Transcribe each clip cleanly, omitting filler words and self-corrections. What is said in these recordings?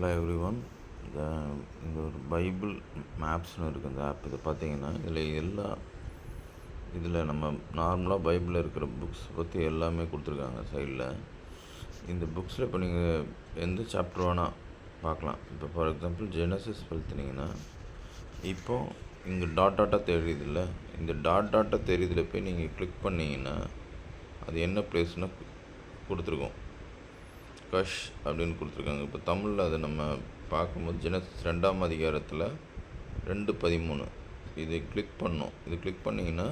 Hello every one. இந்த ஒரு Bible மேப்ஸ்னு இருக்குது இந்த ஆப். இதை பார்த்தீங்கன்னா இதில் நம்ம நார்மலாக பைபிளில் இருக்கிற புக்ஸ் பற்றி எல்லாமே கொடுத்துருக்காங்க சைடில். இந்த புக்ஸில் இப்போ நீங்கள் எந்த சாப்டர் வேணால் பார்க்கலாம். இப்போ ஃபார் எக்ஸாம்பிள் ஜெனசிஸ் படுத்தினீங்கன்னா இப்போது இங்கே டாட்டாக தெரியுதில்ல, இந்த டாட்டாக தெரியுதில் போய் நீங்கள் கிளிக் பண்ணிங்கன்னா அது என்ன பிளேஸ்னால் கொடுத்துருக்கோம். கஷ் அப்படின்னு கொடுத்துருக்காங்க. இப்போ தமிழில் அதை நம்ம பார்க்கும்போது ஜெனசிஸ் 2ஆம் அதிகாரத்தில் 2:13 இதை கிளிக் பண்ணோம். இது கிளிக் பண்ணிங்கன்னா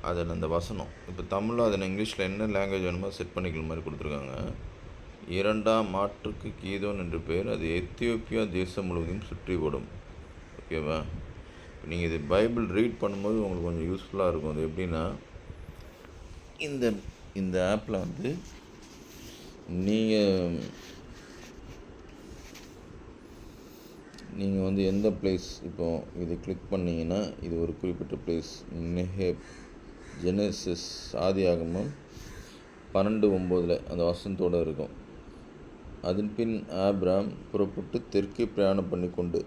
அதில் அந்த வசனம் இப்போ தமிழில் அதில் இங்கிலீஷில் என்ன லாங்குவேஜ் வேணுமோ செட் பண்ணிக்கிற மாதிரி கொடுத்துருக்காங்க. 2ஆம் ஆற்றுக்கு கீதோன் என்று பெயர், அது எத்தியோப்பியா தேசம் முழுவதையும் சுற்றி ஓடும். ஓகேவா? இப்போ நீங்கள் இது பைபிள் ரீட் பண்ணும்போது உங்களுக்கு கொஞ்சம் யூஸ்ஃபுல்லாக இருக்கும். அது எப்படின்னா இந்த இந்த ஆப்பில் வந்து நீங்கள் வந்து எந்த பிளேஸ் இப்போது இதை கிளிக் பண்ணிங்கன்னா இது ஒரு குறிப்பிட்ட பிளேஸ். ஜெனசிஸ் ஆதியாகமம் 12:9 அந்த வசனத்தோடு இருக்கும். அதன் பின் ஆபிராம் புறப்பட்டு தெற்கே பிரயாணம் பண்ணி கொண்டு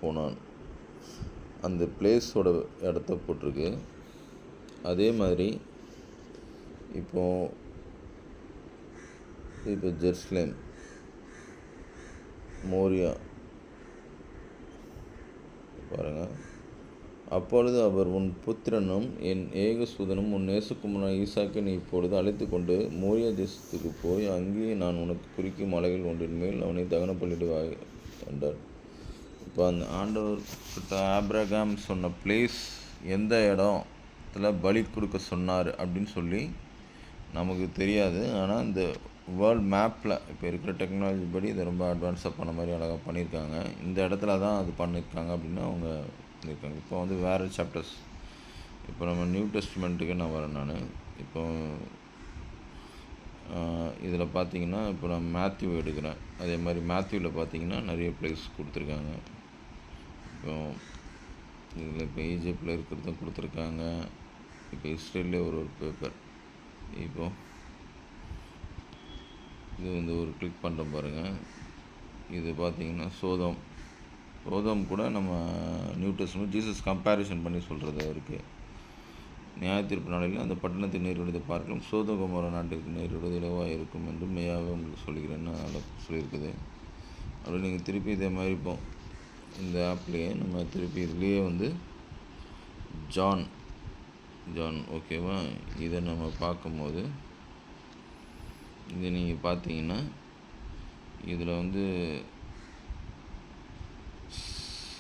போனான். அந்த பிளேஸோட இடத்த போட்டிருக்கு. அதே மாதிரி இப்போ ஜெருசலேம், மோரியா பாருங்கள். அப்பொழுது அவர், உன் புத்திரனும் என் ஏகசூதனும் உன் நேசகுமாரனான ஈசாக்கை நீ இப்பொழுது அழைத்து கொண்டு மோரியா தேசத்துக்கு போய் அங்கே நான் உனக்கு குறிக்கும் மலைகள் ஒன்றின் மேல் அவனை தகன பண்ணிடுவாய் என்றார். இப்போ அந்த ஆண்டவர் கிட்ட ஆபிரகாம் சொன்ன பிளேஸ் எந்த இடத்துல பலி கொடுக்க சொன்னார் அப்படின்னு சொல்லி நமக்கு தெரியாது. ஆனால் இந்த வேர்ல்ட் மேப்பில் இப்போ இருக்கிற டெக்னாலஜி படி இதை ரொம்ப அட்வான்ஸாக பண்ண மாதிரி அழகாக பண்ணியிருக்காங்க. இந்த இடத்துல தான் அது பண்ணியிருக்காங்க அப்படின்னு அவங்க பண்ணியிருக்காங்க. இப்போ வந்து வேறு சாப்டர்ஸ், இப்போ நம்ம நியூ டெஸ்ட்மெண்ட்டுக்கு நான் வரேன். இப்போ இதில் பார்த்தீங்கன்னா இப்போ நான் மேத்யூ எடுக்கிறேன். அதே மாதிரி மேத்யூவில் பார்த்தீங்கன்னா நிறைய பிளேஸ் கொடுத்துருக்காங்க. இப்போ இதில் இப்போ ஈஜிப்டில் இருக்கிறதும் கொடுத்துருக்காங்க. இப்போ இஸ்ரேல்லே ஒரு பேப்பர். இப்போது இது வந்து ஒரு கிளிக் பண்ணுறோம் பாருங்கள். இது பார்த்திங்கன்னா சோதம் கூட நம்ம நியூ டெஸ்ட்மென்ட் ஜீசஸ் கம்பேரிசன் பண்ணி சொல்கிறது இருக்குது. நியாயத்தீர்ப்பு நாளில் அந்த பட்டணத்தை நேரிடுவதை பார்க்கலாம், சோதோகொமோரா நாட்டிற்கு நேரிடுவது இலவாக இருக்கும் என்று மெய்யாகவே உங்களுக்கு சொல்கிறேன்னு அதில் சொல்லியிருக்குது. அப்படி நீங்கள் திருப்பி இதே மாதிரி இப்போ இந்த ஆப்லேயே நம்ம திருப்பி இதுலேயே வந்து ஜான் ஓகேவா, இதை நம்ம பார்க்கும்போது இது நீங்கள் பார்த்தீங்கன்னா இதில் வந்து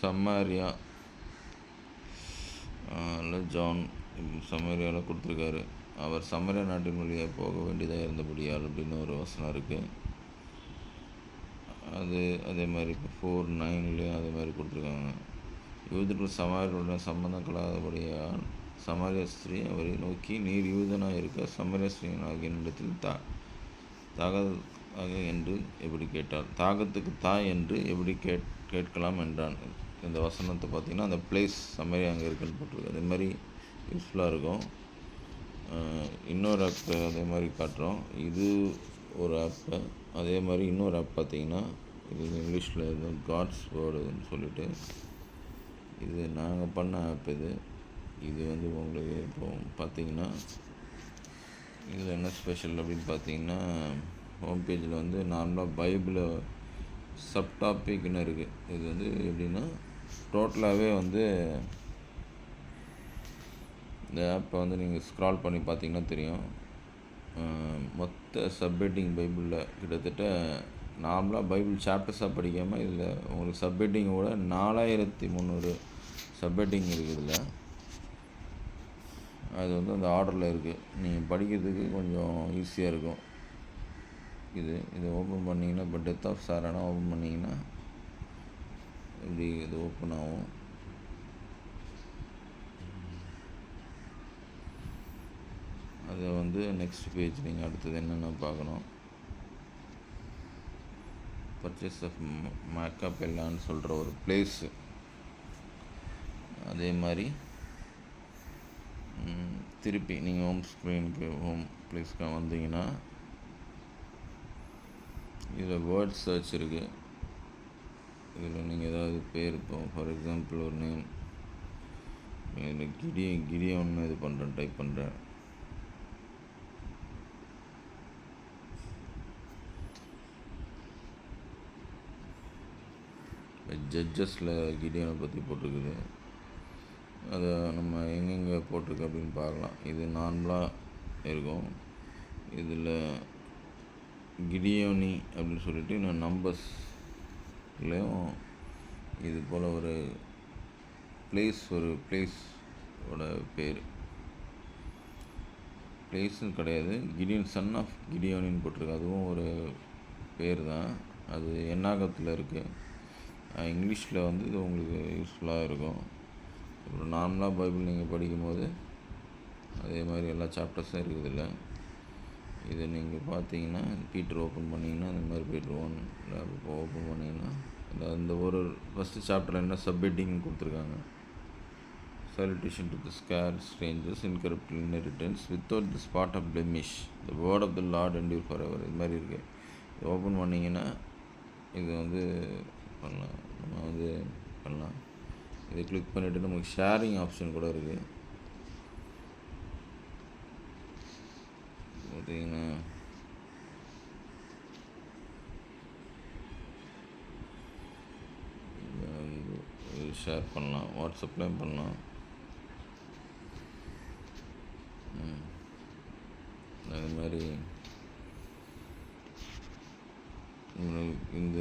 சமாரியா ஜான் சமாரியாவில் கொடுத்துருக்காரு. அவர் சமாரியா நாட்டின் வழியாக போக வேண்டியதாக இருந்தபடியால் அப்படின்னு ஒரு வசனம் இருக்குது. அதே மாதிரி இப்போ 4:9 அதே மாதிரி கொடுத்துருக்காங்க. யூதர்கள் சமாரியருடன் சம்பந்தம் கலாதபடியால் சமாரியா ஸ்திரீ அவரை நோக்கி, நீர் யூதனாக இருக்க சமாரியா ஸ்திரீன் ஆகிய இடத்தில் தாகத்தாக என்று எப்படி கேட்டார், தாகத்துக்கு தாய் என்று எப்படி கேட்கலாம் என்றான். இந்த வசனத்தை பார்த்திங்கன்னா அந்த பிளேஸ் சமாரியா அங்கே இருக்குன்னு போட்டிருக்கு. அதே மாதிரி யூஸ்ஃபுல்லாக இருக்கும். இன்னொரு ஆப் அதே மாதிரி காட்டுறோம். இது ஒரு ஆப்பு. அதே மாதிரி இன்னொரு ஆப் பார்த்திங்கன்னா இது இங்கிலீஷில் எதுவும் காட்ஸ் வேர்டுன்னு சொல்லிட்டு இது நாங்கள் பண்ண ஆப். இது வந்து உங்களுக்கு இப்போ பார்த்திங்கன்னா இதில் என்ன ஸ்பெஷல் அப்படின்னு பார்த்தீங்கன்னா ஹோம் பேஜில் வந்து நார்மலாக பைபிளை சப்டாபிக்னு இருக்குது. இது வந்து எப்படின்னா டோட்டலாகவே வந்து இந்த ஆப்பை வந்து நீங்கள் ஸ்க்ரால் பண்ணி பார்த்தீங்கன்னா தெரியும். மொத்த சப்ஹெட்டிங் பைபிளில் கிட்டத்தட்ட நார்மலாக பைபிள் சாப்டர்ஸாக படிக்காமல் இதில் உங்களுக்கு சப்ஹெட்டிங்கோட 4300 சப்ஹெட்டிங் இருக்குது. இதில் அது வந்து அந்த ஆர்டரில் இருக்குது. நீங்கள் படிக்கிறதுக்கு கொஞ்சம் ஈஸியாக இருக்கும். இதை ஓப்பன் பண்ணிங்கன்னா இப்போ டெத் ஆஃப் சாரானா ஓப்பன் பண்ணிங்கன்னா இப்படி இது ஓப்பன் ஆகும். அதை வந்து நெக்ஸ்ட் பேஜ் நீங்கள் அடுத்தது என்னென்ன பார்க்கணும். பர்ச்சேஸ் ஆஃப் மேக்கபெல்லான்னு சொல்கிற ஒரு பிளேஸு. அதே மாதிரி திருப்பி நீங்கள் ஹோம் பிளேஸ்க்கு வந்தீங்கன்னா இதில் வேர்ட் சர்ச் இருக்குது. இதில் நீங்கள் ஏதாவது பேர் இப்போ ஃபார் எக்ஸாம்பிள் ஒரு நேம் இதில் கிடியோன்னு இது பண்ணுறேன், டைப் பண்ணுறேன். ஜட்ஜஸில் கிடியோனை பற்றி போட்டிருக்குது. அதை நம்ம எங்கெங்கே போட்டிருக்கு அப்படின்னு பார்க்கலாம். இது நார்மலாக இருக்கும். இதில் கிடியோனி அப்படின்னு சொல்லிட்டு இன்னும் நம்பர்ஸ்லேயும் இது போல் ஒரு பிளேஸோட பேர் பிளேஸும் கிடையாது, கிடியோன் சன் ஆஃப் கிடியோனின்னு போட்டிருக்கு. அதுவும் ஒரு பேர் தான். அது என்னாகத்தில் இருக்குது. இங்கிலீஷில் வந்து இது உங்களுக்கு யூஸ்ஃபுல்லாக இருக்கும். அப்புறம் நார்மலாக பைபிள் நீங்கள் படிக்கும்போது அதே மாதிரி எல்லா சாப்டர்ஸும் இருக்குது. இல்லை இதை நீங்கள் பார்த்தீங்கன்னா பீட்டர் ஓப்பன் பண்ணிங்கன்னா அந்த மாதிரி பீட்டர் 1 இப்போ ஓப்பன் பண்ணிங்கன்னா அந்த ஒரு ஃபஸ்ட்டு சாப்டரில் என்ன சப்ஹெட்டிங் கொடுத்துருக்காங்க. Salutation to the scared strangers, incorruptible inheritance, without the spot of blemish, the word of the Lord endure forever. இது மாதிரி இருக்குது. இது ஓப்பன் பண்ணிங்கன்னா இது வந்து பண்ணலாம். நம்ம வந்து பண்ணலாம். இதை கிளிக் பண்ணிவிட்டு நமக்கு ஷேரிங் ஆப்ஷன் கூட இருக்குது. பார்த்தீங்கன்னா ஷேர் பண்ணலாம், வாட்ஸ்அப்லேயும் பண்ணலாம். அது மாதிரி இந்த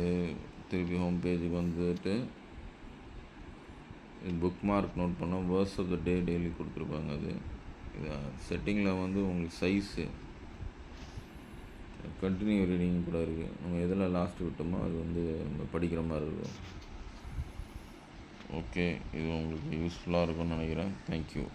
திருப்பி ஹோம் பேஜுக்கு வந்துட்டு புக் மார்க் நோட் பண்ணால் verse of the day daily கொடுத்துருப்பாங்க. அது இது செட்டிங்கில் வந்து உங்களுக்கு சைஸு கண்டினியூ ரீடிங் கூட இருக்குது. நம்ம எதில் லாஸ்ட்டு விட்டோமோ அது வந்து நம்ம படிக்கிற மாதிரி இருக்கும். ஓகே, இது உங்களுக்கு யூஸ்ஃபுல்லாக இருக்கும்னு நினைக்கிறேன். தேங்க்யூ.